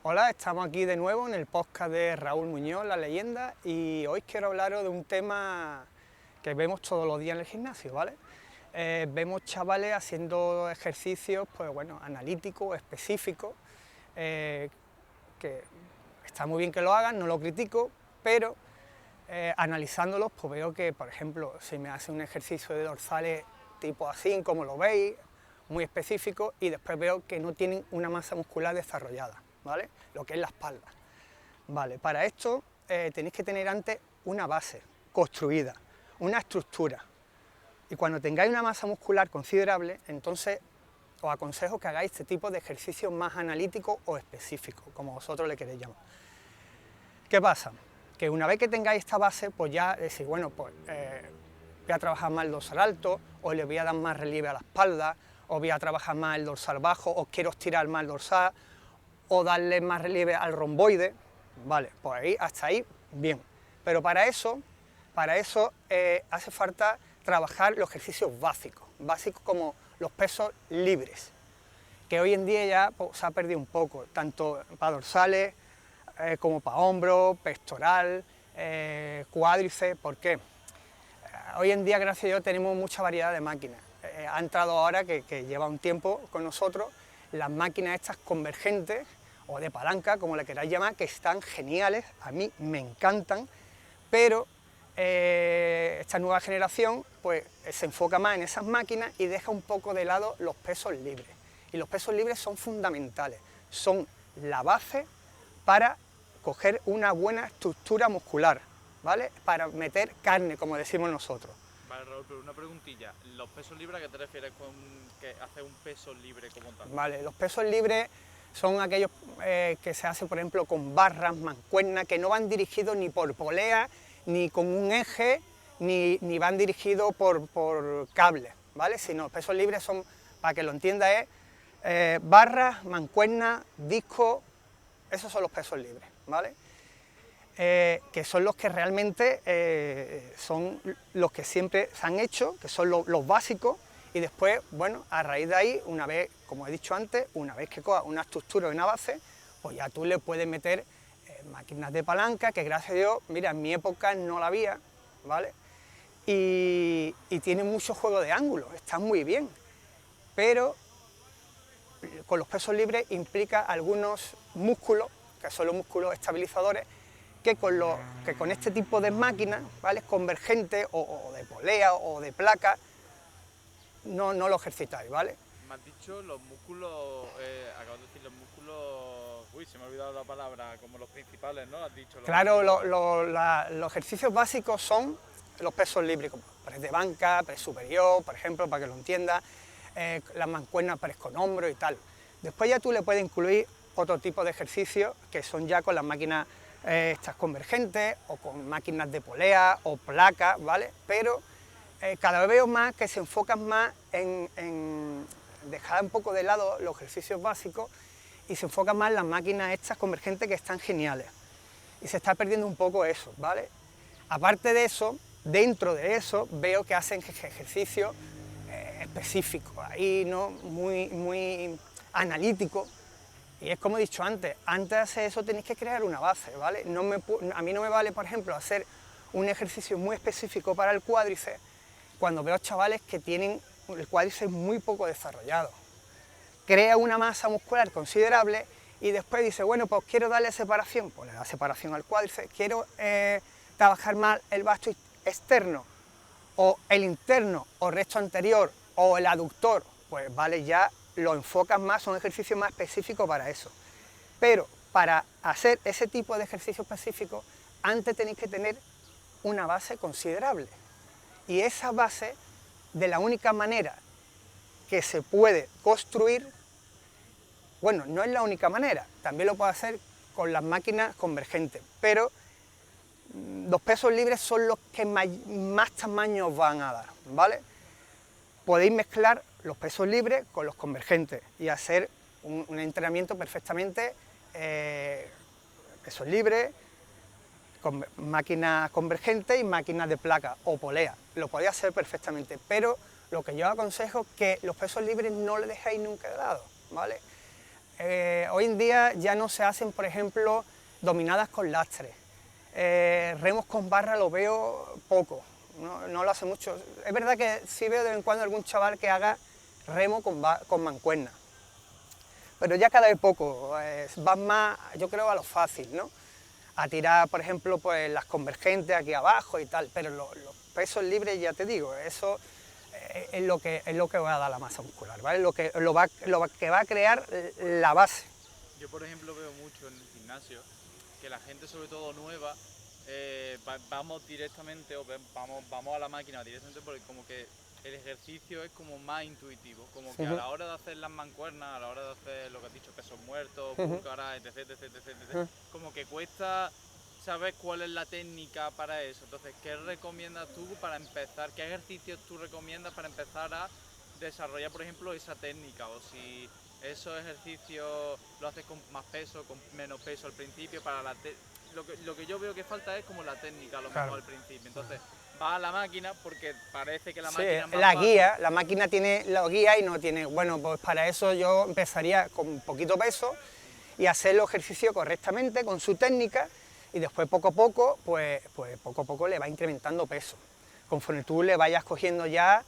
Hola, estamos aquí de nuevo en el podcast de Raúl Muñoz, La Leyenda, y hoy quiero hablaros de un tema que vemos todos los días en el gimnasio, ¿vale? Vemos chavales haciendo ejercicios, pues bueno, analíticos, específicos, que está muy bien que lo hagan, no lo critico, pero analizándolos, pues veo que, por ejemplo, si me hace un ejercicio de dorsales tipo así, como lo veis, muy específico, y después veo que no tienen una masa muscular desarrollada, ¿vale? Lo que es la espalda. Vale, para esto tenéis que tener antes una base construida, una estructura. Y cuando tengáis una masa muscular considerable, entonces os aconsejo que hagáis este tipo de ejercicios más analíticos o específicos, como vosotros le queréis llamar. ¿Qué pasa? Que una vez que tengáis esta base, pues ya decís, bueno, pues voy a trabajar más el dorsal alto, o le voy a dar más relieve a la espalda, o voy a trabajar más el dorsal bajo, o quiero estirar más el dorsal, o darle más relieve al romboide. Vale, pues ahí, hasta ahí, bien. Pero para eso hace falta trabajar los ejercicios básicos como los pesos libres, que hoy en día ya pues, se ha perdido un poco, tanto para dorsales como para hombros, pectoral, cuádriceps. ¿Por qué? Hoy en día, gracias a Dios, tenemos mucha variedad de máquinas. Ha entrado ahora, que lleva un tiempo con nosotros, las máquinas estas convergentes, o de palanca, como le queráis llamar, que están geniales, a mí me encantan, pero esta nueva generación pues, se enfoca más en esas máquinas y deja un poco de lado los pesos libres. Y los pesos libres son fundamentales, son la base para coger una buena estructura muscular, ¿vale? Para meter carne, como decimos nosotros. Vale, Raúl, pero una preguntilla. ¿Los pesos libres a qué te refieres con que hace un peso libre como tal? Vale, los pesos libres son aquellos que se hacen, por ejemplo, con barras, mancuernas, que no van dirigidos ni por polea, ni con un eje, ni van dirigidos por cables, ¿vale? Sino los pesos libres son, para que lo entienda, es barras, mancuernas, discos, esos son los pesos libres, ¿vale? Que son los que realmente son los que siempre se han hecho, que son los básicos, y después, bueno, a raíz de ahí, una vez, como he dicho antes, una vez que cojas una estructura y una base, pues ya tú le puedes meter máquinas de palanca, que gracias a Dios, mira, en mi época no la había, ¿vale? Y tiene mucho juego de ángulos, está muy bien, pero con los pesos libres implica algunos músculos, que son los músculos estabilizadores, que con este tipo de máquinas, ¿vale? Convergentes o de polea o de placa, no lo ejercitáis, ¿vale? Me has dicho los músculos, acabas de decir los músculos, uy, se me ha olvidado la palabra, como los principales, ¿no? Has dicho los Claro, músculos. los ejercicios básicos son los pesos libres, como press de banca, press superior, por ejemplo, para que lo entiendas, las mancuernas press con hombro y tal. Después ya tú le puedes incluir otro tipo de ejercicios que son ya con las máquinas estas convergentes o con máquinas de polea o placas, ¿vale? Pero cada vez veo más que se enfocan más en dejar un poco de lado los ejercicios básicos y se enfocan más en las máquinas estas convergentes que están geniales. Y se está perdiendo un poco eso, ¿vale? Aparte de eso, dentro de eso, veo que hacen ejercicios específicos, ahí, ¿no? Muy analíticos. Y es como he dicho antes de hacer eso tenéis que crear una base, ¿vale? A mí no me vale, por ejemplo, hacer un ejercicio muy específico para el cuádriceps cuando veo chavales que tienen el cuádriceps muy poco desarrollado. Crea una masa muscular considerable y después dice, bueno, pues quiero darle separación, pues le da separación al cuádriceps, quiero trabajar más el vasto externo, o el interno, o recto anterior, o el aductor, pues vale, ya lo enfocas más, son ejercicios más específicos para eso. Pero para hacer ese tipo de ejercicio específico, antes tenéis que tener una base considerable. Y esa base, de la única manera que se puede construir, bueno, no es la única manera, también lo puedo hacer con las máquinas convergentes, pero los pesos libres son los que más tamaño os van a dar, ¿vale? Podéis mezclar los pesos libres con los convergentes y hacer un entrenamiento perfectamente pesos libres, con máquinas convergentes y máquinas de placa o polea. Lo podéis hacer perfectamente, pero lo que yo aconsejo es que los pesos libres no le dejéis nunca de lado, ¿vale? hoy en día ya no se hacen, por ejemplo, dominadas con lastre. Remos con barra lo veo poco, no lo hace mucho. Es verdad que sí veo de vez en cuando algún chaval que haga remo con mancuerna, pero ya cada vez poco, vas más, yo creo, a lo fácil, ¿no? A tirar, por ejemplo, pues las convergentes aquí abajo y tal, pero los pesos libres, ya te digo, eso es lo que va a dar la masa muscular, ¿vale? Lo que va a crear la base. Yo, por ejemplo, veo mucho en el gimnasio que la gente, sobre todo nueva, vamos directamente o vamos a la máquina directamente porque como que el ejercicio es como más intuitivo, como que a la hora de hacer las mancuernas, a la hora de hacer lo que has dicho, pesos muertos, búlgaras, etc, como que cuesta saber cuál es la técnica para eso. Entonces, ¿qué recomiendas tú para empezar? ¿Qué ejercicios tú recomiendas para empezar a desarrollar, por ejemplo, esa técnica? O si esos ejercicios lo haces con más peso, con menos peso al principio, para lo que yo veo que falta es como la técnica a lo mejor al principio. Entonces, vas a la máquina porque parece que la máquina es más la fácil. guía, la máquina tiene la guía y no tiene... Bueno, pues para eso yo empezaría con poquito peso y hacer los ejercicios correctamente, con su técnica, y después poco a poco, pues poco a poco le va incrementando peso. Conforme tú le vayas cogiendo ya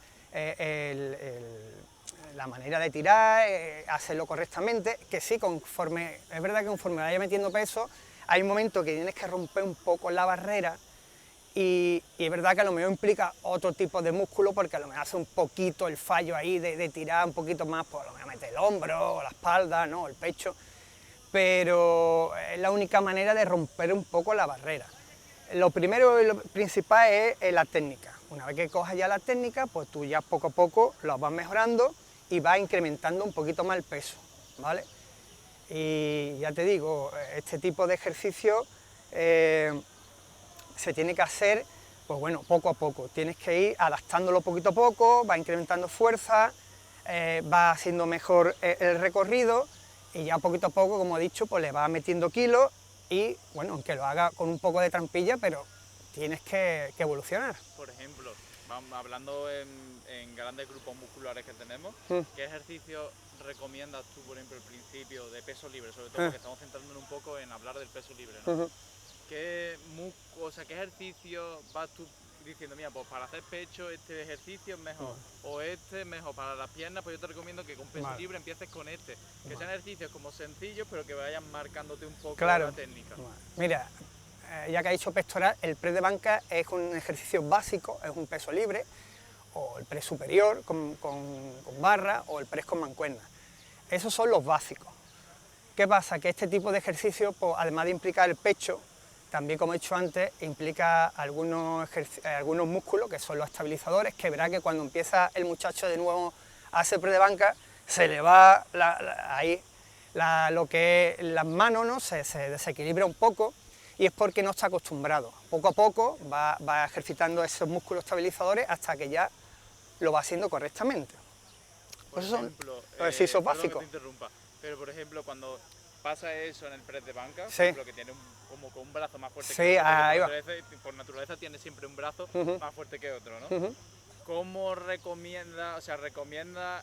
la manera de tirar, hacerlo correctamente, que sí, es verdad que conforme vaya metiendo peso, hay un momento que tienes que romper un poco la barrera y es verdad que a lo mejor implica otro tipo de músculo porque a lo mejor hace un poquito el fallo ahí de tirar un poquito más, pues a lo mejor mete el hombro, o la espalda, ¿no? O el pecho, pero es la única manera de romper un poco la barrera. Lo primero y lo principal es la técnica. Una vez que cojas ya la técnica, pues tú ya poco a poco lo vas mejorando y vas incrementando un poquito más el peso, ¿vale? Y ya te digo, este tipo de ejercicio se tiene que hacer, pues bueno, poco a poco. Tienes que ir adaptándolo poquito a poco, va incrementando fuerza, va haciendo mejor el recorrido y ya poquito a poco, como he dicho, pues le vas metiendo kilos y, bueno, aunque lo haga con un poco de trampilla, pero tienes que evolucionar. Por ejemplo, hablando en grandes grupos musculares que tenemos, ¿qué ejercicio recomiendas tú, por ejemplo, al principio de peso libre? Sobre todo porque estamos centrándonos un poco en hablar del peso libre, ¿no? ¿Qué ejercicio vas tú diciendo, mira, pues para hacer pecho este ejercicio es mejor, o este es mejor para las piernas? Pues yo te recomiendo que con peso libre empieces con este, que sean ejercicios como sencillos, pero que vayan marcándote un poco la técnica. Mira, ya que ha dicho pectoral, el press de banca es un ejercicio básico, es un peso libre, o el press superior con barra, o el press con mancuerna. Esos son los básicos. ¿Qué pasa? Que este tipo de ejercicio, pues, además de implicar el pecho, también, como he dicho antes, implica algunos músculos que son los estabilizadores, que verá que cuando empieza el muchacho de nuevo a hacer press de banca, se le va lo que es las manos, ¿no? se desequilibra un poco y es porque no está acostumbrado. Poco a poco va ejercitando esos músculos estabilizadores hasta que ya lo va haciendo correctamente. Por ejemplo, los ejercicios básicos. Que te interrumpa, pero por ejemplo, cuando pasa eso en el press de banca, por Sí. ejemplo, que tiene como con un brazo más fuerte Sí, que otro, ahí va. Por naturaleza tiene siempre un brazo más fuerte que otro, ¿no? ¿Cómo recomienda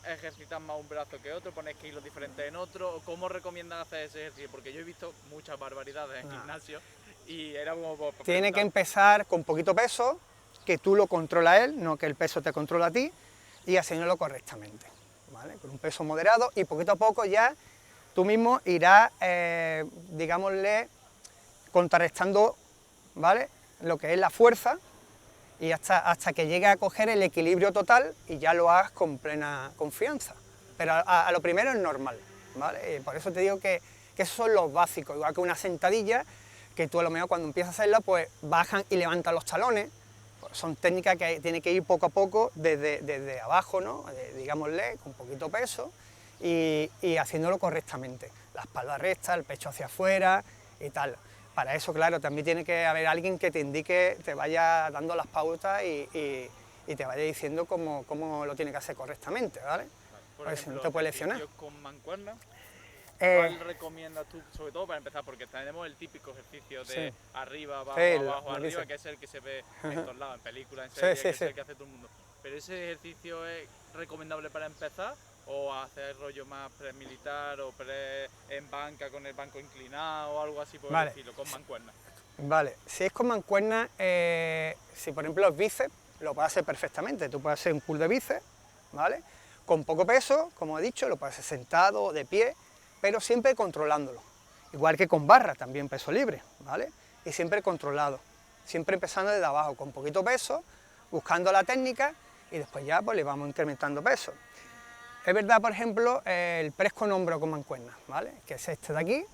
ejercitar más un brazo que otro? ¿Pones kilos diferentes en otro? ¿O cómo recomiendas hacer ese ejercicio? Porque yo he visto muchas barbaridades en gimnasio y era como... Tiene que empezar con poquito peso, que tú lo controla él, no que el peso te controla a ti, y haciéndolo correctamente, ¿vale? Con un peso moderado y poquito a poco ya tú mismo irás, digámosle, contrarrestando, ¿vale?, lo que es la fuerza y hasta que llegue a coger el equilibrio total y ya lo hagas con plena confianza. Pero a lo primero es normal, ¿vale? Y por eso te digo que esos son los básicos, igual que una sentadilla, que tú a lo mejor cuando empiezas a hacerla, pues bajan y levantan los talones. Pues son técnicas que tiene que ir poco a poco desde abajo, ¿no? Digámosle, con poquito peso y haciéndolo correctamente. La espalda recta, el pecho hacia afuera y tal. Para eso, claro, también tiene que haber alguien que te indique, te vaya dando las pautas y te vaya diciendo cómo lo tiene que hacer correctamente, ¿vale? Por ejemplo, si no te puedes lesionar. Con mancuerna, ¿cuál recomiendas tú, sobre todo para empezar? Porque tenemos el típico ejercicio de arriba, abajo, abajo, arriba, que es el que se ve en todos lados, en películas, en series, que es el que hace todo el mundo. Pero ese ejercicio es recomendable para empezar, o hacer rollo más pre-militar o pre en banca con el banco inclinado o algo así por el estilo, con mancuernas. Vale, si es con mancuernas, si por ejemplo los bíceps, lo puedes hacer perfectamente. Tú puedes hacer un curl de bíceps, ¿vale? Con poco peso, como he dicho, lo puedes hacer sentado o de pie, pero siempre controlándolo. Igual que con barra, también peso libre, ¿vale? Y siempre controlado, siempre empezando desde abajo, con poquito peso, buscando la técnica y después ya pues le vamos incrementando peso. Es verdad, por ejemplo, el press con hombro con mancuernas, ¿vale? Que es este de aquí,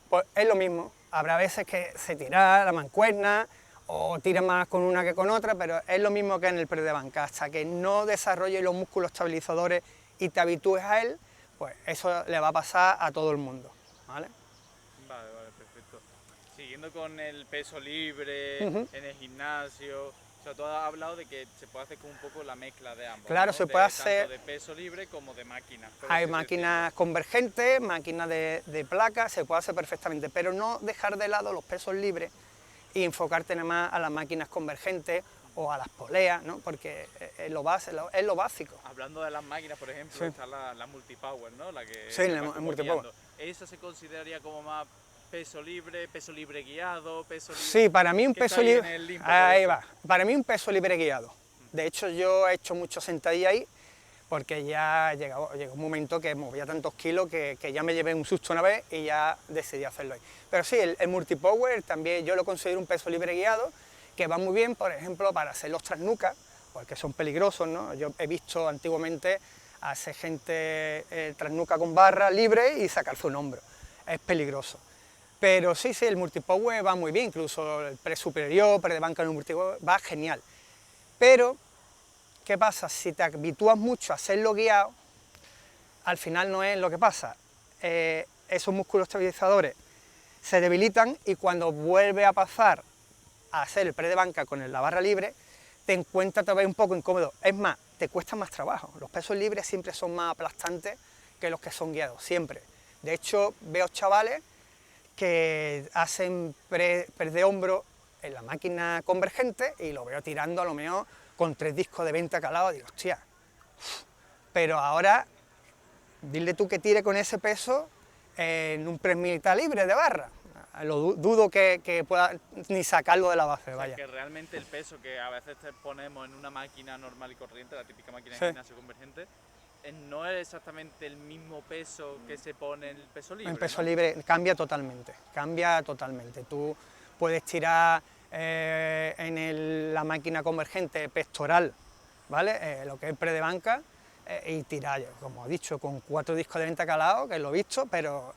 pues es lo mismo. Habrá veces que se tira la mancuerna o tira más con una que con otra, pero es lo mismo que en el press de banca. Hasta que no desarrolles los músculos estabilizadores y te habitúes a él, pues eso le va a pasar a todo el mundo, ¿vale? Vale, perfecto. Siguiendo con el peso libre, en el gimnasio, o sea, tú has hablado de que se puede hacer con un poco la mezcla de ambos. Claro, ¿no? se puede hacer. Tanto de peso libre como de máquinas. Hay máquinas convergentes, máquinas de placas, se puede hacer perfectamente, pero no dejar de lado los pesos libres y enfocarte nada más a las máquinas convergentes o a las poleas, ¿no? Porque es lo básico. Hablando de las máquinas, por ejemplo, sí, está la multipower, ¿no? La que sí, la multipower. ¿Esa se consideraría como más peso libre guiado, peso libre? Sí, para mí un peso libre... Ahí va. Para mí un peso libre guiado. De hecho, yo he hecho mucho sentadilla ahí, porque ya llegó un momento que movía tantos kilos que ya me llevé un susto una vez y ya decidí hacerlo ahí. Pero sí, el multipower también yo lo considero un peso libre guiado, que va muy bien, por ejemplo, para hacer los trasnucas, porque son peligrosos, ¿no? Yo he visto antiguamente hacer gente trasnuca con barra libre y sacarse un hombro. Es peligroso. Pero sí, el multipower va muy bien, incluso el press superior, press de banca en un multipower, va genial. Pero, ¿qué pasa? Si te habitúas mucho a hacerlo guiado, al final no es lo que pasa. Esos músculos estabilizadores se debilitan y cuando vuelve a pasar a hacer el press de banca con la barra libre, te encuentras todavía un poco incómodo. Es más, te cuesta más trabajo. Los pesos libres siempre son más aplastantes que los que son guiados, siempre. De hecho, veo chavales que hacen press de hombro en la máquina convergente y lo veo tirando a lo mejor con 3 discos de 20 calados, digo, hostia, pero ahora dile tú que tire con ese peso en un press militar libre de barra. Lo dudo que pueda ni sacarlo de la base, vaya. O sea, que realmente el peso que a veces te ponemos en una máquina normal y corriente, la típica máquina de gimnasio convergente, no es exactamente el mismo peso que se pone en el peso libre. En peso libre cambia totalmente, Tú puedes tirar la máquina convergente pectoral, ¿vale? Lo que es pre de banca, y tirar, como he dicho, con 4 discos de 20 calados, que lo he visto, pero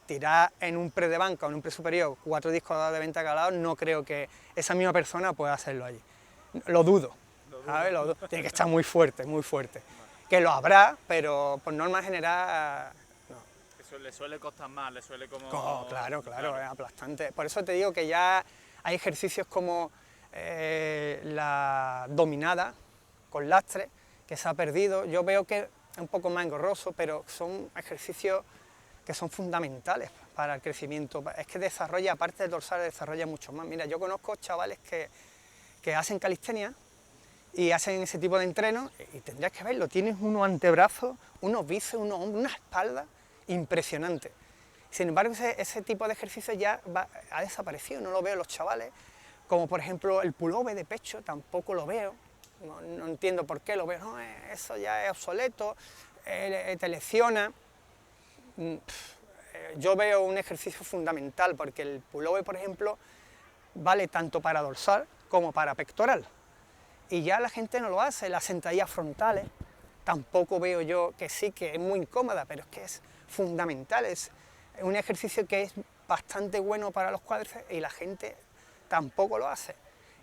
tirar en un pre de banca o en un pre superior 4 discos de 20 calados, no creo que esa misma persona pueda hacerlo allí. Lo dudo, ¿sabes? Lo dudo. Tiene que estar muy fuerte, muy fuerte. Que lo habrá, pero por norma general, no. Eso le suele costar más, le suele como... Claro, es aplastante. Por eso te digo que ya hay ejercicios como la dominada con lastre, que se ha perdido. Yo veo que es un poco más engorroso, pero son ejercicios que son fundamentales para el crecimiento. Es que desarrolla, aparte del dorsal, desarrolla mucho más. Mira, yo conozco chavales que hacen calistenia y hacen ese tipo de entreno y tendrías que verlo, tienes unos antebrazos, unos bíceps, unos hombros, una espalda impresionante. Sin embargo, ese tipo de ejercicio ya ha desaparecido, no lo veo en los chavales, como por ejemplo el pullover de pecho, tampoco lo veo, no entiendo por qué lo veo, no, eso ya es obsoleto, te lesiona. Yo veo un ejercicio fundamental, porque el pullover, por ejemplo, vale tanto para dorsal como para pectoral. Y ya la gente no lo hace, las sentadillas frontales, tampoco veo yo, que sí, que es muy incómoda, pero es que es fundamental, es un ejercicio que es bastante bueno para los cuádriceps y la gente tampoco lo hace.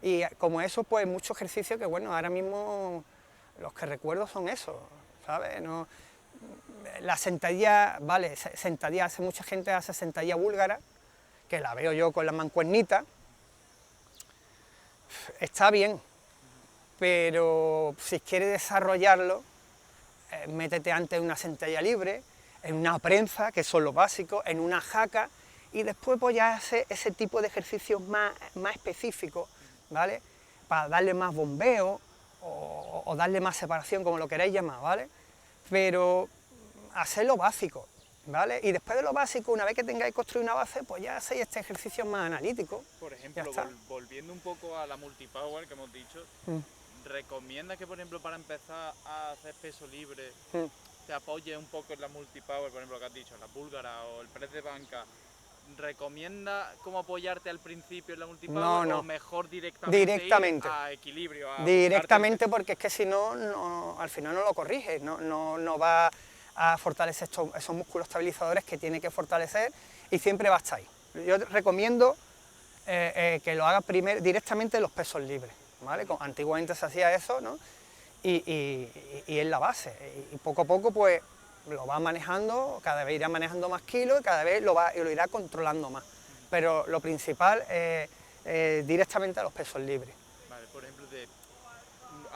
Y como eso, pues muchos ejercicios que, bueno, ahora mismo los que recuerdo son esos, ¿sabes? No, la sentadilla, vale, sentadilla, hace mucha gente hace sentadilla búlgara, que la veo yo con la mancuernita, está bien, pero si quieres desarrollarlo, métete antes en una sentadilla libre, en una prensa, que son los básicos, en una jaca, y después pues ya hacer ese tipo de ejercicios más específicos, ¿vale? Para darle más bombeo o darle más separación, como lo queráis llamar, ¿vale? pero hacer lo básico, ¿vale? Y después de lo básico, una vez que tengáis construido una base, pues ya hacéis este ejercicio más analítico. Por ejemplo, volviendo un poco a la multipower que hemos dicho, ¿recomiendas que, por ejemplo, para empezar a hacer peso libre, te apoyes un poco en la multipower, por ejemplo, lo que has dicho, la búlgara o el press de banca? ¿Recomienda cómo apoyarte al principio en la multipower o mejor directamente ir a equilibrio? Directamente, porque es que si no, al final no lo corriges, no va a fortalecer esos músculos estabilizadores que tiene que fortalecer y siempre va a estar ahí. Yo recomiendo que lo hagas primero directamente en los pesos libres, ¿vale? Antiguamente se hacía eso, ¿no? Y es la base, y poco a poco pues lo va manejando, cada vez irá manejando más kilos y cada vez lo irá controlando más. Pero lo principal es directamente a los pesos libres. Vale, por ejemplo,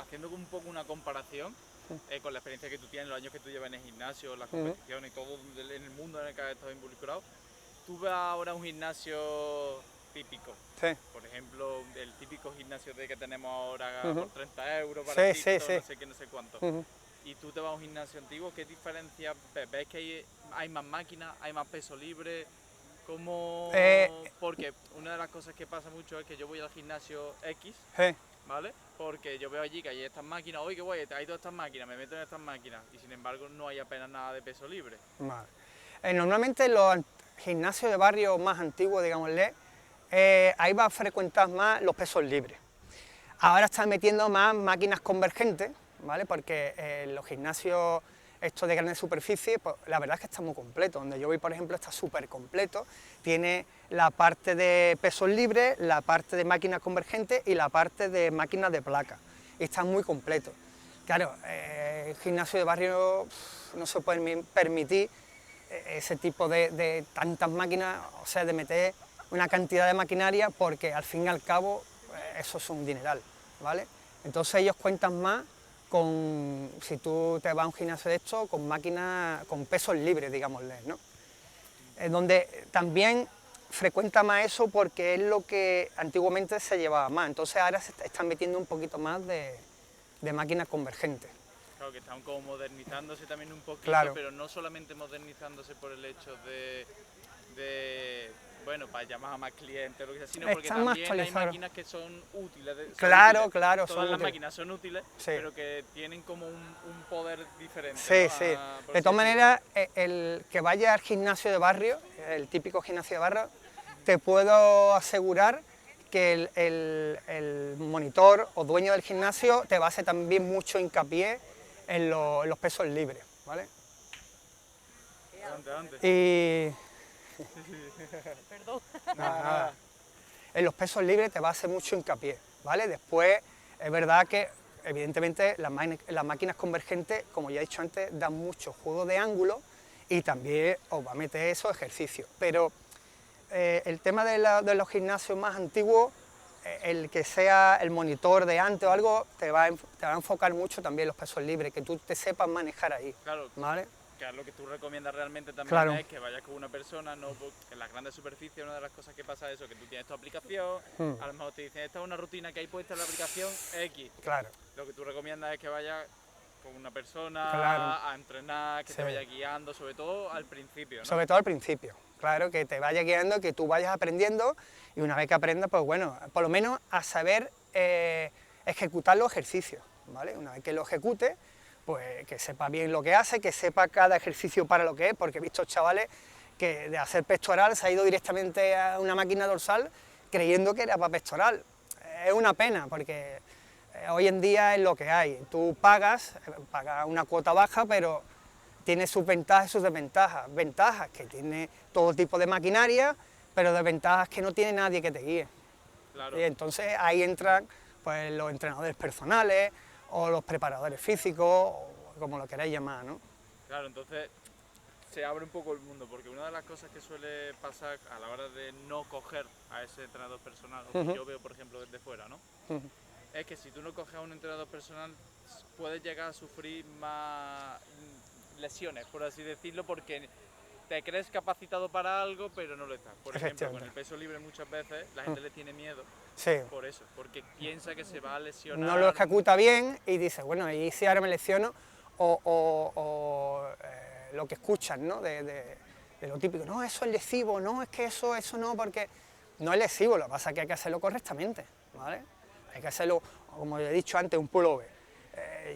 haciendo un poco una comparación con la experiencia que tú tienes, los años que tú llevas en el gimnasio, las competiciones y todo en el mundo en el que has estado involucrado, tú ves ahora un gimnasio típico. Sí. Por ejemplo, el típico gimnasio que tenemos ahora por 30 euros para TikTok, no sé qué, no sé cuánto. Y tú te vas a un gimnasio antiguo, ¿qué diferencia ves? ¿Ves que hay más máquinas, hay más peso libre? ¿Cómo? Porque una de las cosas que pasa mucho es que yo voy al gimnasio X, ¿vale? Porque yo veo allí que hay estas máquinas, oye, que voy, hay todas estas máquinas, me meto en estas máquinas, y sin embargo no hay apenas nada de peso libre. Vale. Normalmente los gimnasios de barrio más antiguos, digámosle, ahí va a frecuentar más los pesos libres. Ahora están metiendo más máquinas convergentes, ¿vale? Porque los gimnasios estos de grandes superficies, pues la verdad es que está muy completo. Donde yo voy, por ejemplo, está súper completo. Tiene la parte de pesos libres, la parte de máquinas convergentes y la parte de máquinas de placa. Y está muy completo. Claro, el gimnasio de barrio no se puede permitir ese tipo de tantas máquinas, o sea, de meter una cantidad de maquinaria, porque al fin y al cabo eso es un dineral, ¿vale? Entonces ellos cuentan más con, si tú te vas a un gimnasio de esto, con máquinas, con pesos libres, digámosle, ¿no? Donde también frecuenta más eso porque es lo que antiguamente se llevaba más, entonces ahora se están metiendo un poquito más de máquinas convergentes. Claro, que están como modernizándose también un poquito, claro. Pero no solamente modernizándose por el hecho de bueno, para llamar a más clientes, lo que sea, sino porque también hay máquinas que son útiles. Claro, útiles. claro. Todas las máquinas son útiles, pero que tienen como un poder diferente. Sí, ¿no? sí. De todas maneras, el que vaya al gimnasio de barrio, el típico gimnasio de barrio, te puedo asegurar que el monitor o dueño del gimnasio te va a hacer también mucho hincapié en los pesos libres, ¿vale? Adelante. Y... Perdón. Nada. En los pesos libres te va a hacer mucho hincapié, ¿vale? Después, es verdad que, evidentemente, las máquinas convergentes, como ya he dicho antes, dan mucho juego de ángulo y también os va a meter esos ejercicios. Pero el tema de los gimnasios más antiguos, el que sea el monitor de antes o algo, te va a enfocar mucho también los pesos libres, que tú te sepas manejar ahí, claro. ¿vale? Que lo que tú recomiendas realmente también es que vayas con una persona, no en las grandes superficies. Una de las cosas que pasa es eso, que tú tienes tu aplicación, a lo mejor te dicen, esta es una rutina que hay puesta en la aplicación X. Claro. Lo que tú recomiendas es que vayas con una persona a entrenar, que te vaya guiando, sobre todo al principio, ¿no? Sobre todo al principio, claro, que te vaya guiando, que tú vayas aprendiendo y una vez que aprendas, pues bueno, por lo menos a saber ejecutar los ejercicios, ¿vale? Una vez que lo ejecutes, pues que sepa bien lo que hace, que sepa cada ejercicio para lo que es, porque he visto chavales que de hacer pectoral se ha ido directamente a una máquina dorsal creyendo que era para pectoral. Es una pena, porque hoy en día es lo que hay. Tú pagas una cuota baja, pero tiene sus ventajas y sus desventajas. Ventajas que tiene todo tipo de maquinaria, pero desventajas que no tiene nadie que te guíe. Claro. Y entonces ahí entran pues, los entrenadores personales, o los preparadores físicos, o como lo queráis llamar, ¿no? Claro, entonces se abre un poco el mundo, porque una de las cosas que suele pasar a la hora de no coger a ese entrenador personal, o que yo veo, por ejemplo, desde fuera, ¿no? Es que si tú no coges a un entrenador personal, puedes llegar a sufrir más lesiones, por así decirlo, porque te crees capacitado para algo, pero no lo estás. Por ejemplo, con el peso libre muchas veces la gente le tiene miedo. Sí. Por eso, porque piensa que se va a lesionar. No lo ejecuta bien y dice, bueno, y si ahora me lesiono, lo que escuchan, ¿no? De lo típico, no, eso es lesivo, no, es que eso no, porque no es lesivo, lo que pasa es que hay que hacerlo correctamente, ¿vale? Hay que hacerlo, como he dicho antes, un pullover.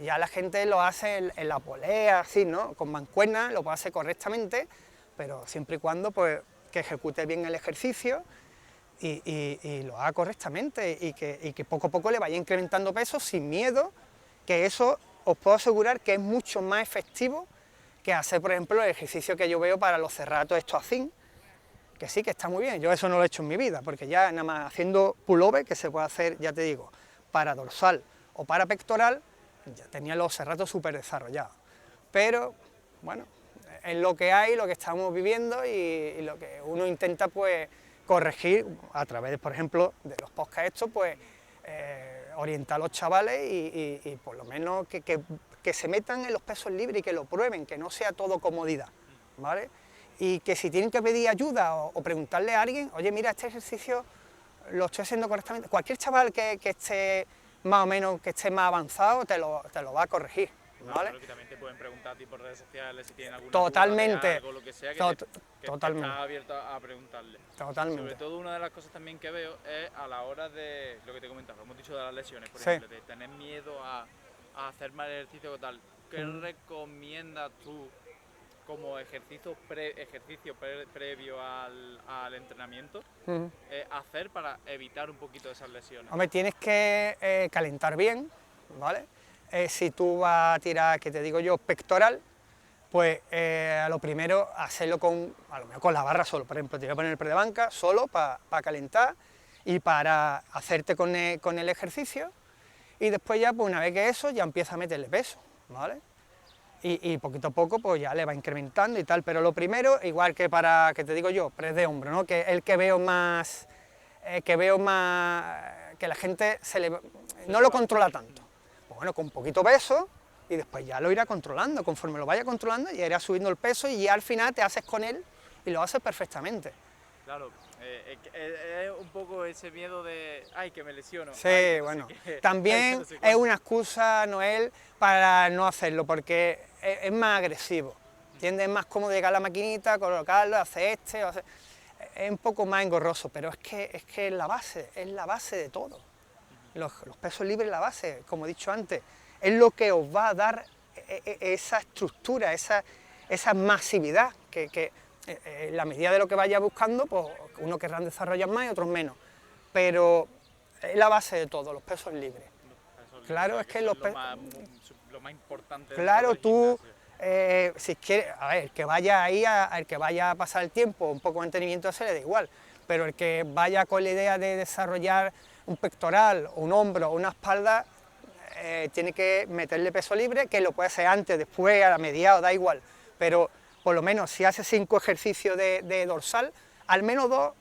Ya la gente lo hace en la polea, así, ¿no? Con mancuerna, lo puede hacer correctamente, pero siempre y cuando, pues, que ejecute bien el ejercicio y lo haga correctamente y que poco a poco le vaya incrementando peso sin miedo, que eso os puedo asegurar que es mucho más efectivo que hacer, por ejemplo, el ejercicio que yo veo para los cerratos estos así, que sí, que está muy bien, yo eso no lo he hecho en mi vida, porque ya nada más haciendo pullover, que se puede hacer, ya te digo, para dorsal o para pectoral, ya tenía los cerratos súper desarrollados. Pero, bueno, es lo que hay, lo que estamos viviendo y lo que uno intenta, pues, corregir a través, por ejemplo, de los podcasts estos, pues, orientar a los chavales y por lo menos que se metan en los pesos libres y que lo prueben, que no sea todo comodidad, ¿vale? Y que si tienen que pedir ayuda o preguntarle a alguien, oye, mira, este ejercicio lo estoy haciendo correctamente, cualquier chaval que esté más o menos, que esté más avanzado, te lo va a corregir, ¿vale? Claro, que también te pueden preguntar a ti por redes sociales si tienen alguna Totalmente, duda de algo, lo que sea, que totalmente. estás abierto a preguntarle. Totalmente. Sobre todo una de las cosas también que veo es a la hora de, lo que te comentaba, hemos dicho de las lesiones, por Sí. ejemplo, de tener miedo a hacer mal ejercicio o tal. ¿Qué recomiendas tú como ejercicio previo al entrenamiento hacer para evitar un poquito esas lesiones? Hombre, tienes que calentar bien, ¿vale? Si tú vas a tirar, que te digo yo, pectoral, pues a lo primero hacerlo a lo mejor con la barra solo, por ejemplo, te voy a poner el pre de banca solo para calentar y para hacerte con el ejercicio, y después ya, pues una vez que eso, ya empieza a meterle peso, ¿vale? Y poquito a poco pues ya le va incrementando y tal, pero lo primero, igual que para, que te digo yo, press de hombro, ¿no? Que es el que veo más, que la gente no lo controla tanto. Pues bueno, con poquito peso y después ya lo irá controlando, conforme lo vaya controlando ya irá subiendo el peso y ya al final te haces con él y lo haces perfectamente. Claro, es un poco ese miedo de, ay, que me lesiono. Sí, ay, bueno, no sé qué, también no sé es una excusa, Noel, para no hacerlo, porque es más agresivo, ¿entiendes? Es más cómodo llegar a la maquinita, colocarlo, hacer es un poco más engorroso, pero es que es la base de todo. Los pesos libres, la base, como he dicho antes, es lo que os va a dar esa estructura, esa masividad, que en la medida de lo que vaya buscando, pues unos querrán desarrollar más y otros menos, pero es la base de todo, los pesos libres. Claro, es que lo más importante. Claro, tú, gimnasio. si quieres, a ver, el que vaya ahí, el que vaya a pasar el tiempo, un poco de mantenimiento, se le da igual, pero el que vaya con la idea de desarrollar un pectoral, un hombro, una espalda, tiene que meterle peso libre, que lo puede hacer antes, después, a la mediada, da igual, pero por lo menos si hace 5 ejercicios de dorsal, al menos 2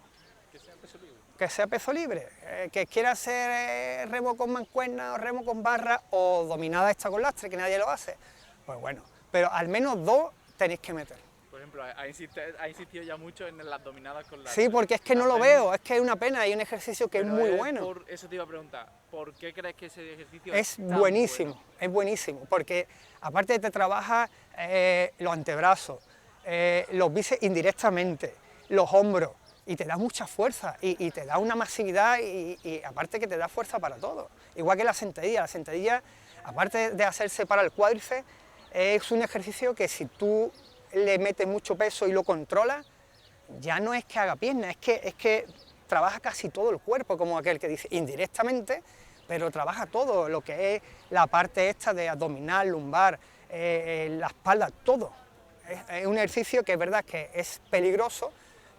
que sea peso libre, que quiera hacer remo con mancuerna o remo con barra o dominada esta con lastre, que nadie lo hace, pues bueno, pero al menos 2 tenéis que meter. Por ejemplo, ha insistido ya mucho en las dominadas con lastre. Sí, porque es que no lo veo, es que es una pena, hay un ejercicio que es muy bueno. Eso te iba a preguntar, ¿por qué crees que ese ejercicio Es tan buenísimo, bueno? es buenísimo, porque aparte te trabaja los antebrazos, los bíceps indirectamente, los hombros, y te da mucha fuerza, y te da una masividad, y aparte que te da fuerza para todo. Igual que la sentadilla, aparte de hacerse para el cuádriceps, es un ejercicio que si tú le metes mucho peso y lo controlas, ya no es que haga pierna, es que trabaja casi todo el cuerpo, como aquel que dice, indirectamente, pero trabaja todo, lo que es la parte esta de abdominal, lumbar, la espalda, todo. Es un ejercicio que es verdad que es peligroso,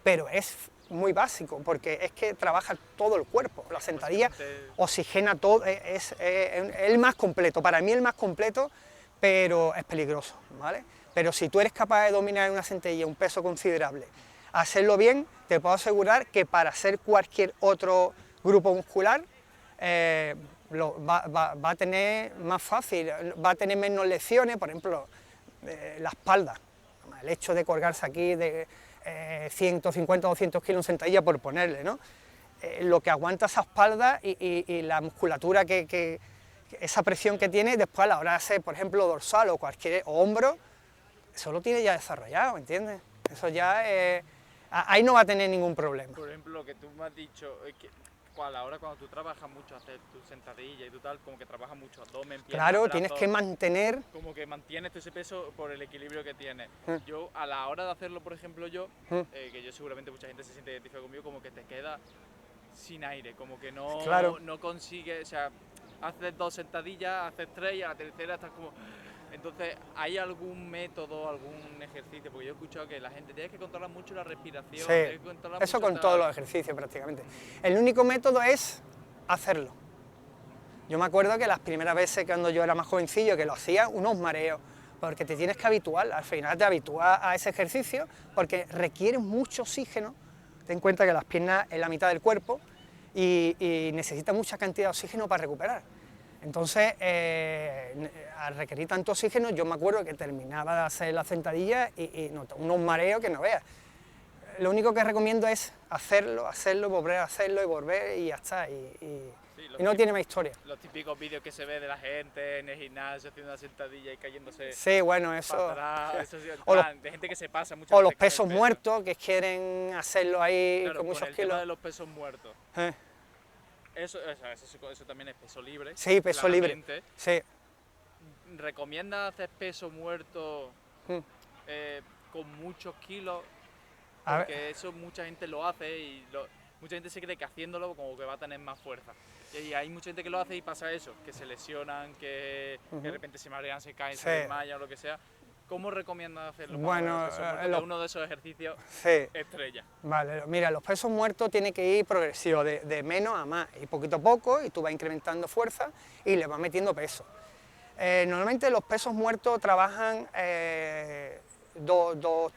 pero es muy básico, porque es que trabaja todo el cuerpo. La sentadilla oxigena todo, es el más completo, para mí el más completo, pero es peligroso, ¿vale? Pero si tú eres capaz de dominar en una sentadilla un peso considerable, hacerlo bien, te puedo asegurar que para hacer cualquier otro grupo muscular va a tener más fácil, va a tener menos lesiones, por ejemplo, la espalda. El hecho de colgarse aquí de 150 o 200 kilos en sentadilla, por ponerle, ¿no? Lo que aguanta esa espalda y la musculatura que esa presión que tiene después a la hora de hacer, por ejemplo, dorsal o cualquier o hombro, eso lo tiene ya desarrollado, ¿entiendes? Eso ya ahí no va a tener ningún problema. Por ejemplo, lo que tú me has dicho es que a la hora cuando tú trabajas mucho, hacer tu sentadilla y tú tal, como que trabajas mucho abdomen, piernas, Claro, brazos, tienes que mantener... como que mantienes ese peso por el equilibrio que tienes. Yo, a la hora de hacerlo, por ejemplo, que yo seguramente mucha gente se siente identificada conmigo, como que te queda sin aire, como que no, Claro. no consigues, o sea, haces 2 sentadillas, haces 3 y a la tercera estás como... Entonces, ¿hay algún método, algún ejercicio? Porque yo he escuchado que la gente tiene que controlar mucho la respiración. Sí, tiene que controlar eso mucho con todos los ejercicios prácticamente. El único método es hacerlo. Yo me acuerdo que las primeras veces cuando yo era más jovencillo que lo hacía, unos mareos, porque te tienes que habituar, al final te habitúas a ese ejercicio porque requiere mucho oxígeno. Ten en cuenta que las piernas es la mitad del cuerpo y necesita mucha cantidad de oxígeno para recuperar. Entonces, al requerir tanto oxígeno, yo me acuerdo que terminaba de hacer la sentadilla y notaba unos mareos que no veas. Lo único que recomiendo es hacerlo, volver a hacerlo y volver y ya está. Y no tiene más historia. Los típicos vídeos que se ve de la gente en el gimnasio haciendo una sentadilla y cayéndose. Sí, bueno, eso. Para atrás, eso sí, de gente que se pasa mucho. O los pesos muertos, que quieren hacerlo ahí claro, con muchos el kilos. Tema de los pesos muertos. Eso también es peso libre. Sí, peso libre. Sí. ¿Recomiendas hacer peso muerto con muchos kilos? Porque eso mucha gente lo hace y mucha gente se cree que haciéndolo como que va a tener más fuerza. Y hay mucha gente que lo hace y pasa eso, que se lesionan, que de repente se marean, se caen, se desmayan o lo que sea. ¿Cómo recomiendas hacerlo? Bueno, es uno de esos ejercicios estrella. Vale, mira, los pesos muertos tienen que ir progresivo, de menos a más, y poquito a poco, y tú vas incrementando fuerza y le vas metiendo peso. Normalmente los pesos muertos trabajan dos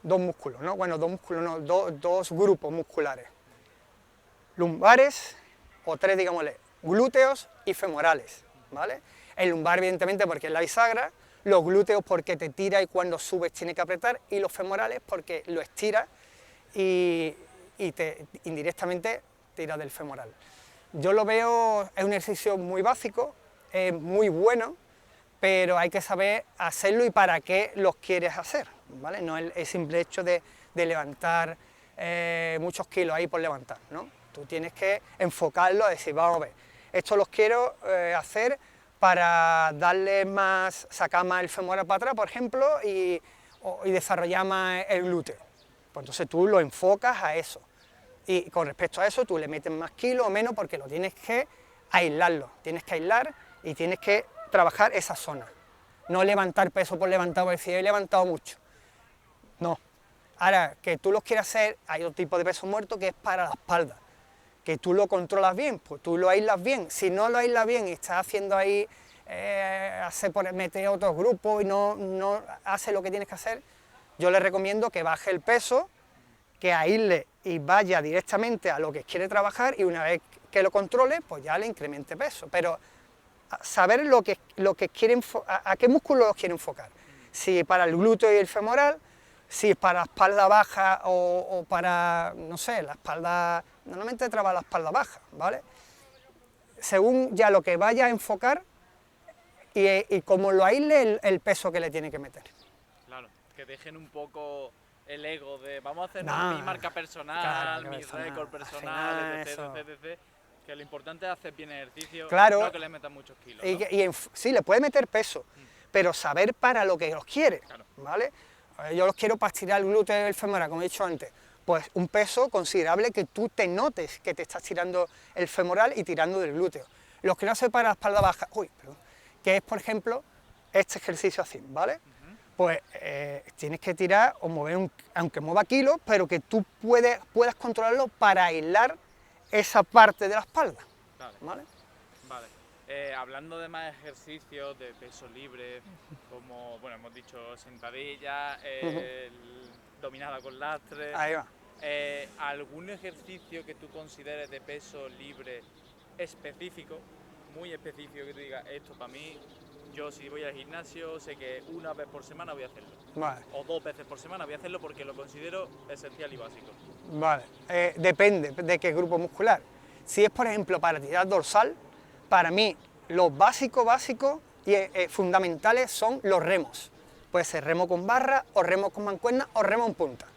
músculos, ¿no? Bueno, dos músculos no, dos grupos musculares. Lumbares, o 3, digámosle, glúteos y femorales, ¿vale? El lumbar, evidentemente, porque es la bisagra, los glúteos porque te tira y cuando subes tiene que apretar, y los femorales porque lo estira y te indirectamente tira del femoral. Yo lo veo, es un ejercicio muy básico, es muy bueno, pero hay que saber hacerlo y para qué los quieres hacer, ¿vale? No es el simple hecho de levantar muchos kilos ahí por levantar, ¿no? Tú tienes que enfocarlo a decir, vamos a ver, esto los quiero hacer para darle más, sacar más el femoral para atrás, por ejemplo, y desarrollar más el glúteo. Pues entonces tú lo enfocas a eso. Y con respecto a eso, tú le metes más kilos o menos porque lo tienes que aislarlo. Tienes que aislar y tienes que trabajar esa zona. No levantar peso por levantar, porque si he levantado mucho. No. Ahora, que tú los quieras hacer, hay otro tipo de peso muerto que es para la espalda. Que tú lo controlas bien, pues tú lo aíslas bien. Si no lo aíslas bien y estás haciendo ahí, meter otros grupos y no hace lo que tienes que hacer, yo le recomiendo que baje el peso, que aísle y vaya directamente a lo que quiere trabajar y una vez que lo controle, pues ya le incremente peso. Pero saber lo que quiere a qué músculo los quiere enfocar. Si para el glúteo y el femoral, si para la espalda baja o para, no sé, la espalda, normalmente trabaja la espalda baja, ¿vale? Según ya lo que vaya a enfocar y como lo aísle el peso que le tiene que meter. Claro, que dejen un poco el ego de vamos a hacer mi marca personal, mi récord personal, etc. Que lo importante es hacer bien ejercicio, no que le metan muchos kilos, ¿no? Sí, le puede meter peso, pero saber para lo que los quiere, ¿vale? Yo los quiero para estirar el glúteo y el femoral, como he dicho antes, pues un peso considerable que tú te notes que te estás tirando el femoral y tirando del glúteo. Los quiero hacer para la espalda baja, que es, por ejemplo, este ejercicio así, ¿vale? Pues tienes que tirar o mover, aunque mueva kilos, pero que tú puedas controlarlo para aislar esa parte de la espalda, ¿vale? Vale. Hablando de más ejercicios de peso libre, como, bueno, hemos dicho sentadilla, dominada con lastre. Ahí va. ¿Algún ejercicio que tú consideres de peso libre específico, muy específico, que tú digas, esto para mí, yo si voy al gimnasio sé que una vez por semana voy a hacerlo? Vale. O 2 veces por semana voy a hacerlo porque lo considero esencial y básico. Vale. Depende de qué grupo muscular. Si es, por ejemplo, para tirar dorsal, para mí, los básicos y fundamentales son los remos. Puede ser remo con barra, o remo con mancuerna, o remo en punta.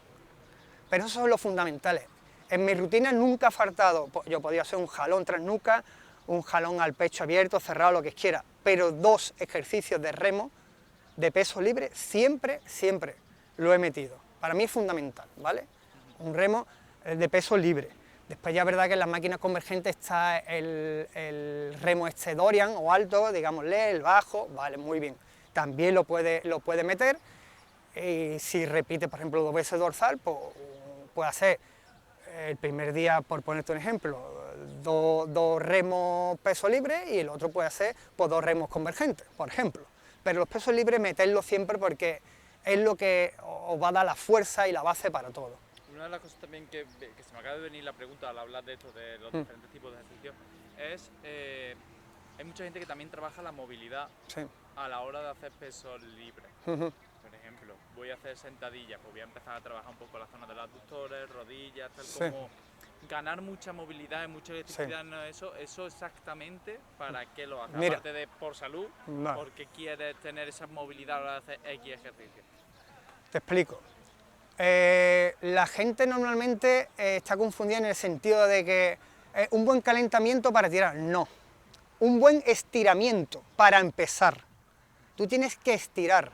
Pero esos son los fundamentales. En mi rutina nunca ha faltado, yo podía hacer un jalón tras nuca, un jalón al pecho abierto, cerrado, lo que quiera, pero 2 ejercicios de remo de peso libre siempre lo he metido. Para mí es fundamental, ¿vale? Un remo de peso libre. Después ya es verdad que en las máquinas convergentes está el remo este Dorian o alto, digámosle, el bajo, vale, muy bien. También lo puede meter, y si repite, por ejemplo, 2 veces dorsal, pues puede hacer el primer día, por ponerte un ejemplo, 2 remos peso libre, y el otro puede hacer pues 2 remos convergentes, por ejemplo. Pero los pesos libres meterlos siempre, porque es lo que os va a dar la fuerza y la base para todo. Una de las cosas también que se me acaba de venir la pregunta al hablar de esto, de los diferentes tipos de ejercicios, es hay mucha gente que también trabaja la movilidad a la hora de hacer peso libre. Por ejemplo, voy a hacer sentadillas, pues voy a empezar a trabajar un poco la zona de los aductores, rodillas, tal como ganar mucha movilidad y mucha electricidad en eso exactamente, ¿para qué lo haces? Mira, aparte de por salud, porque quieres tener esa movilidad a la hora de hacer X ejercicio. Te explico. La gente normalmente está confundida en el sentido de que un buen calentamiento para tirar, no. Un buen estiramiento para empezar. Tú tienes que estirar.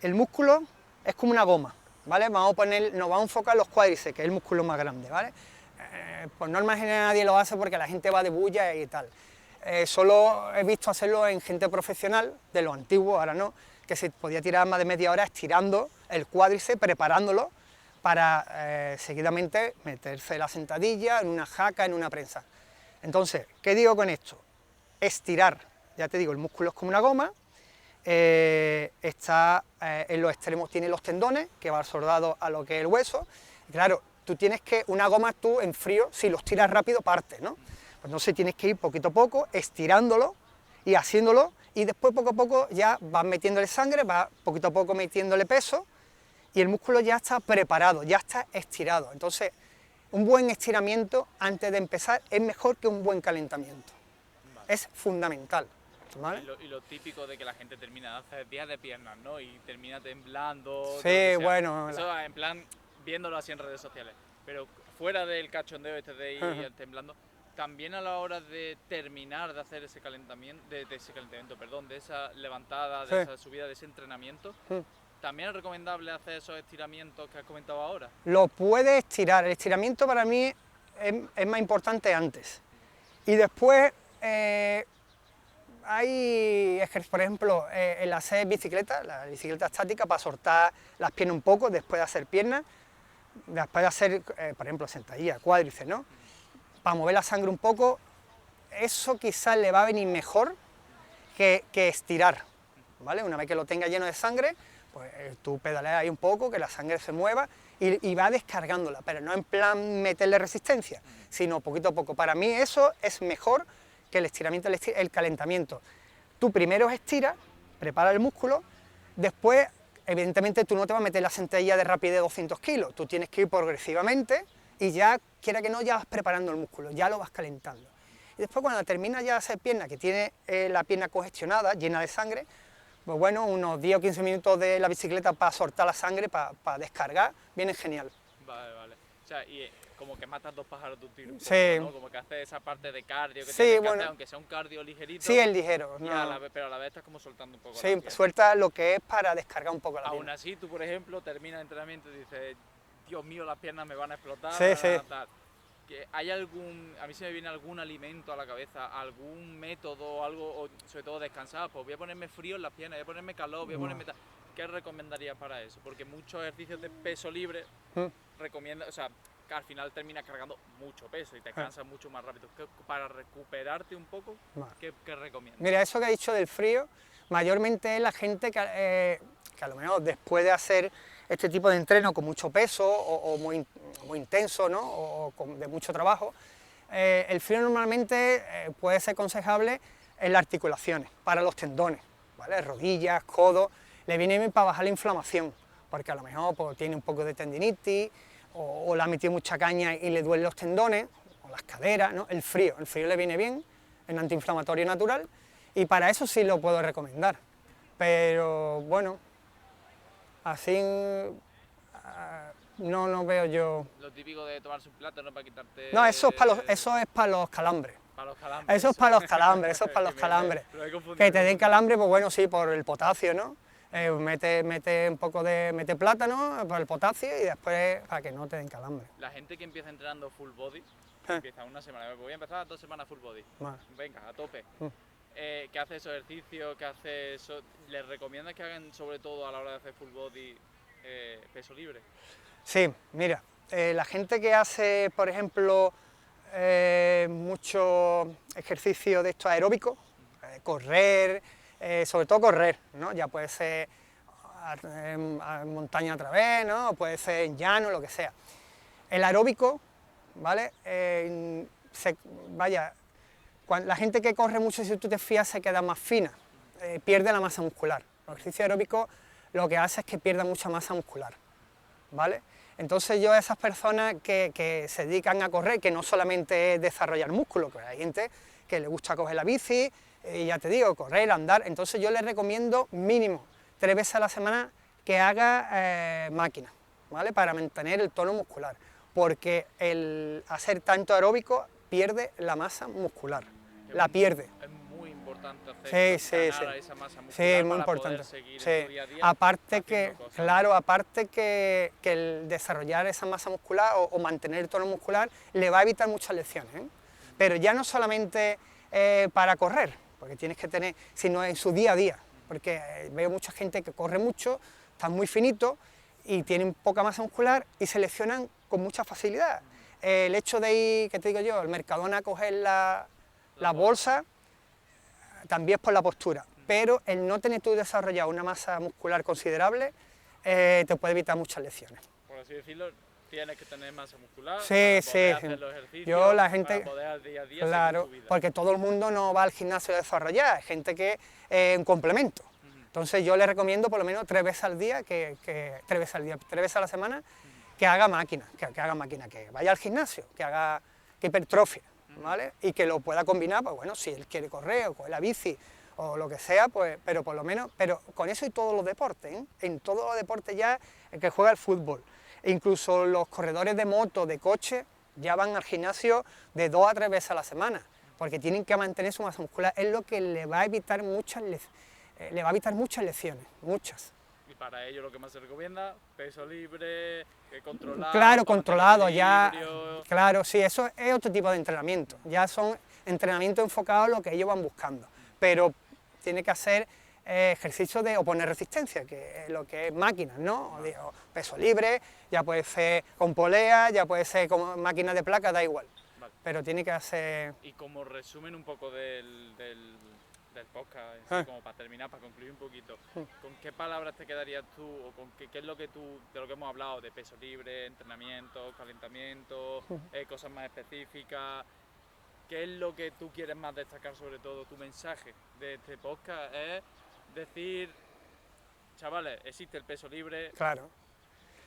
El músculo es como una goma, ¿vale? Nos vamos a enfocar en los cuádriceps, que es el músculo más grande, ¿vale? Por norma general nadie lo hace porque la gente va de bulla y tal. Solo he visto hacerlo en gente profesional, de los antiguos, ahora no, que se podía tirar más de media hora estirando el cuádriceps, preparándolo para seguidamente meterse la sentadilla, en una jaca, en una prensa. Entonces, ¿qué digo con esto? Estirar, ya te digo, el músculo es como una goma, está en los extremos, tiene los tendones, que va soldado a lo que es el hueso, y claro, tú tienes que, una goma tú en frío, si los tiras rápido parte, ¿no? Pues entonces tienes que ir poquito a poco, estirándolo y haciéndolo, y después poco a poco ya vas metiéndole sangre, vas poquito a poco metiéndole peso, y el músculo ya está preparado, ya está estirado. Entonces, un buen estiramiento antes de empezar es mejor que un buen calentamiento. Vale. Es fundamental. ¿Vale? Y lo típico de que la gente termina de hacer días de piernas, ¿no? Y termina temblando. Sí, bueno. Eso en plan, viéndolo así en redes sociales. Pero fuera del cachondeo este de ir temblando, también a la hora de terminar de hacer ese calentamiento, de esa levantada, de esa subida, de ese entrenamiento, ¿también es recomendable hacer esos estiramientos que has comentado ahora? Lo puedes estirar. El estiramiento para mí es más importante antes. Y después hay ejercicios, por ejemplo, el hacer bicicleta, la bicicleta estática, para soltar las piernas un poco, después de hacer piernas, después de hacer, por ejemplo, sentadilla, cuádriceps, ¿no? Para mover la sangre un poco, eso quizás le va a venir mejor que estirar, ¿vale? Una vez que lo tenga lleno de sangre, pues tú pedaleas ahí un poco, que la sangre se mueva y va descargándola, pero no en plan meterle resistencia, sino poquito a poco. Para mí eso es mejor que el estiramiento, el calentamiento. Tú primero estiras, prepara el músculo, después, evidentemente, tú no te vas a meter la sentadilla de rapidez de 200 kilos, tú tienes que ir progresivamente y ya, quiera que no, ya vas preparando el músculo, ya lo vas calentando. Y después, cuando terminas ya de hacer pierna, que tiene la pierna congestionada, llena de sangre, pues bueno, unos 10 o 15 minutos de la bicicleta para soltar la sangre, para descargar, viene genial. Vale. O sea, y como que matas 2 pájaros de un tiro. Sí. ¿No? Como que haces esa parte de cardio que sí, tienes que bueno, hacer, aunque sea un cardio ligerito. Sí, el ligero. No. Pero a la vez estás como soltando un poco. Sí, suelta lo que es para descargar un poco la pierna. Aún así, tú, por ejemplo, terminas el entrenamiento y dices, Dios mío, las piernas me van a explotar. Sí. Que ¿hay algún, a mí se me viene algún alimento a la cabeza, algún método, algo, o sobre todo descansar? Pues voy a ponerme frío en las piernas, voy a ponerme calor, voy a ponerme tal. ¿Qué recomendarías para eso? Porque muchos ejercicios de peso libre recomiendan, o sea, que al final terminas cargando mucho peso y te cansas mucho más rápido. Para recuperarte un poco, ¿qué recomiendas? Mira, eso que has dicho del frío, mayormente es la gente que a lo mejor después de hacer este tipo de entreno con mucho peso o muy intenso, ¿no? O de mucho trabajo, el frío normalmente puede ser aconsejable en las articulaciones, para los tendones, ¿vale? Rodillas, codos, le viene bien para bajar la inflamación, porque a lo mejor pues, tiene un poco de tendinitis, o le ha metido mucha caña y le duelen los tendones, o las caderas, ¿no? El frío le viene bien, en antiinflamatorio natural, y para eso sí lo puedo recomendar. Pero bueno, así no veo yo... Lo típico de tomarse un plátano para quitarte... No, eso es para los calambres. Para los calambres. Eso es para los calambres, eso es para los Que me- calambres. lo he confundido, Que te lo he den confundido. calambre, pues bueno, sí, por el potasio, ¿no? Mete un poco de plátano por el potasio y después para que no te den calambre. La gente que empieza entrenando full body, Eh. empieza una semana, voy a empezar 2 semanas full body, Vale. venga, a tope. Mm. Que hace esos ejercicios, que hace eso, ¿les recomiendas que hagan sobre todo a la hora de hacer full body peso libre? Sí, mira, la gente que hace, por ejemplo, mucho ejercicio de estos aeróbicos, correr, sobre todo correr, ¿no? Ya puede ser en montaña otra vez, ¿no? O puede ser en llano, lo que sea. El aeróbico, ¿vale? La gente que corre mucho, si tú te fías, se queda más fina, pierde la masa muscular. El ejercicio aeróbico lo que hace es que pierda mucha masa muscular, ¿vale? Entonces yo a esas personas que se dedican a correr, que no solamente es desarrollar músculo, que hay gente que le gusta coger la bici, y ya te digo, correr, andar, entonces yo les recomiendo mínimo 3 veces a la semana que haga máquina, ¿vale? Para mantener el tono muscular, porque el hacer tanto aeróbico pierde la masa muscular, la pierde. Es muy importante Sí, ganar sí. esa masa muscular Sí, es muy para importante. poder seguir Sí. en tu día a día Aparte haciendo que, cosas. claro, aparte que el desarrollar esa masa muscular o mantener el tono muscular le va a evitar muchas lesiones, ¿eh? Pero ya no solamente para correr, porque tienes que tener, sino en su día a día, porque veo mucha gente que corre mucho, están muy finitos y tienen poca masa muscular y se lesionan con mucha facilidad. El hecho de ir, ¿qué te digo yo?, al Mercadona a coger la bolsa, también es por la postura, pero el no tener tú desarrollado una masa muscular considerable te puede evitar muchas lesiones. Por así decirlo, tienes que tener masa muscular Sí, para sí, poder sí. hacer los ejercicios, Yo, la gente- para poder al día a día Claro, seguir tu vida. porque todo el mundo no va al gimnasio a desarrollar, hay gente que es un complemento. Entonces yo le recomiendo por lo menos 3 veces al día, 3 veces a la semana, que haga máquina, que vaya al gimnasio, que hipertrofie, ¿vale? Y que lo pueda combinar, pues bueno, si él quiere correr o coger la bici o lo que sea, pues, pero por lo menos, pero con eso y todos los deportes, ¿eh? En todos los deportes ya, el que juega al fútbol, e incluso los corredores de moto, de coche, ya van al gimnasio de 2 a 3 veces a la semana, porque tienen que mantener su masa muscular, es lo que le va a evitar muchas lesiones, muchas. Y para ello lo que más se recomienda, peso libre, controlado. Claro, para mantener controlado, ya, equilibrio. claro, sí, eso es otro tipo de entrenamiento, ya son entrenamientos enfocados a lo que ellos van buscando, pero tiene que hacer ejercicios de oponer resistencia, que es lo que es máquinas, ¿no? O peso libre, ya puede ser con polea, ya puede ser con máquinas de placa, da igual, Vale. pero tiene que hacer... Y como resumen un poco del podcast, en sí, como para terminar, para concluir un poquito, ¿con qué palabras te quedarías tú, o con qué es lo que tú, de lo que hemos hablado, de peso libre, entrenamiento, calentamiento, cosas más específicas, qué es lo que tú quieres más destacar, sobre todo tu mensaje de este podcast es decir, chavales, existe el peso libre, Claro.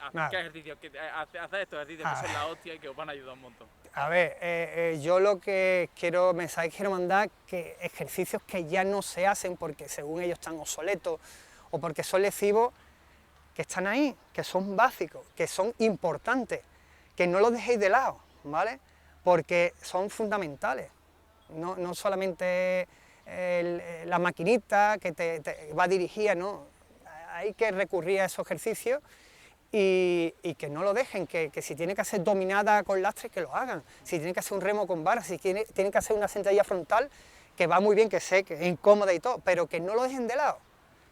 haz ejercicios, haced estos ejercicios que son la hostia y que os van a ayudar un montón. A ver, yo lo que mensaje quiero mandar, que ejercicios que ya no se hacen porque según ellos están obsoletos o porque son lesivos, que están ahí, que son básicos, que son importantes, que no los dejéis de lado, ¿vale? Porque son fundamentales, no solamente la maquinita que te va dirigida, no, hay que recurrir a esos ejercicios y que no lo dejen, que si tiene que hacer dominada con lastre, que lo hagan, si tiene que hacer un remo con barra, si tiene que hacer una sentadilla frontal, que va muy bien, que sé que es incómoda y todo, pero que no lo dejen de lado,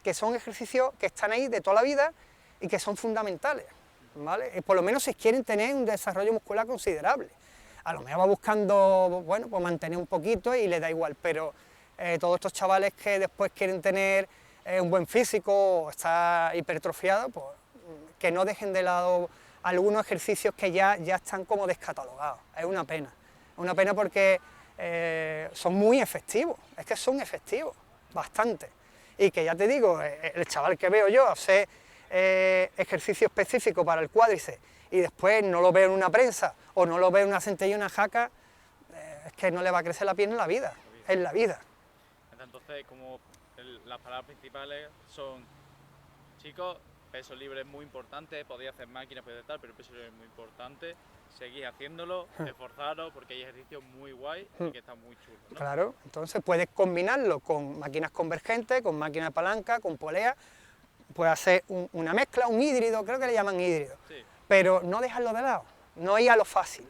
que son ejercicios que están ahí de toda la vida y que son fundamentales, ¿vale? Y por lo menos si quieren tener un desarrollo muscular considerable. A lo mejor va buscando, bueno, pues mantener un poquito y le da igual, pero todos estos chavales que después quieren tener un buen físico o estar hipertrofiado, pues que no dejen de lado algunos ejercicios que ya están como descatalogados. Es una pena porque son muy efectivos, es que son efectivos, bastante. Y que ya te digo, el chaval que veo yo hacer ejercicio específico para el cuádriceps y después no lo veo en una prensa o no lo veo en una sentadilla y una jaca, es que no le va a crecer la pierna en la vida, en la vida. Entonces, como las palabras principales son, chicos, peso libre es muy importante, podéis hacer máquinas, podéis hacer tal, pero el peso libre es muy importante, seguís haciéndolo, esforzaros, porque hay ejercicios muy guay y que están muy chulos, ¿no? Claro, entonces puedes combinarlo con máquinas convergentes, con máquinas de palanca, con polea, puedes hacer una mezcla, un híbrido, creo que le llaman híbrido, Sí. pero no dejarlo de lado, no ir a lo fácil.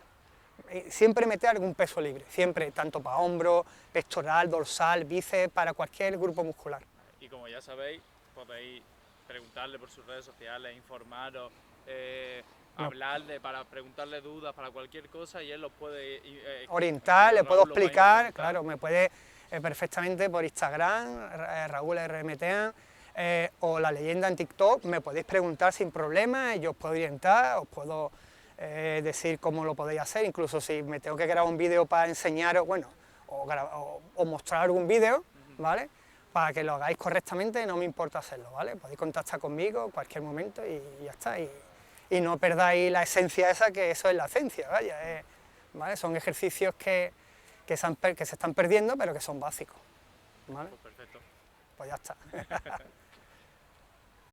Siempre meter algún peso libre, siempre, tanto para hombro, pectoral, dorsal, bíceps, para cualquier grupo muscular. Y como ya sabéis, podéis preguntarle por sus redes sociales, informaros, hablarle, para preguntarle dudas, para cualquier cosa, y él los puede Orientar, le puedo Raúl los va a explicar, orientar. claro, me puede perfectamente por Instagram, Raúl RMTan, o La Leyenda en TikTok, me podéis preguntar sin problema, yo os puedo orientar, os puedo decir cómo lo podéis hacer, incluso si me tengo que grabar un vídeo para enseñaros, bueno, o mostrar algún vídeo, ¿vale? Para que lo hagáis correctamente, no me importa hacerlo, ¿vale? Podéis contactar conmigo en cualquier momento y ya está, y no perdáis la esencia esa, que eso es la esencia, vaya, ¿vale? Son ejercicios que se están perdiendo, pero que son básicos, ¿vale? Pues perfecto. Pues ya está.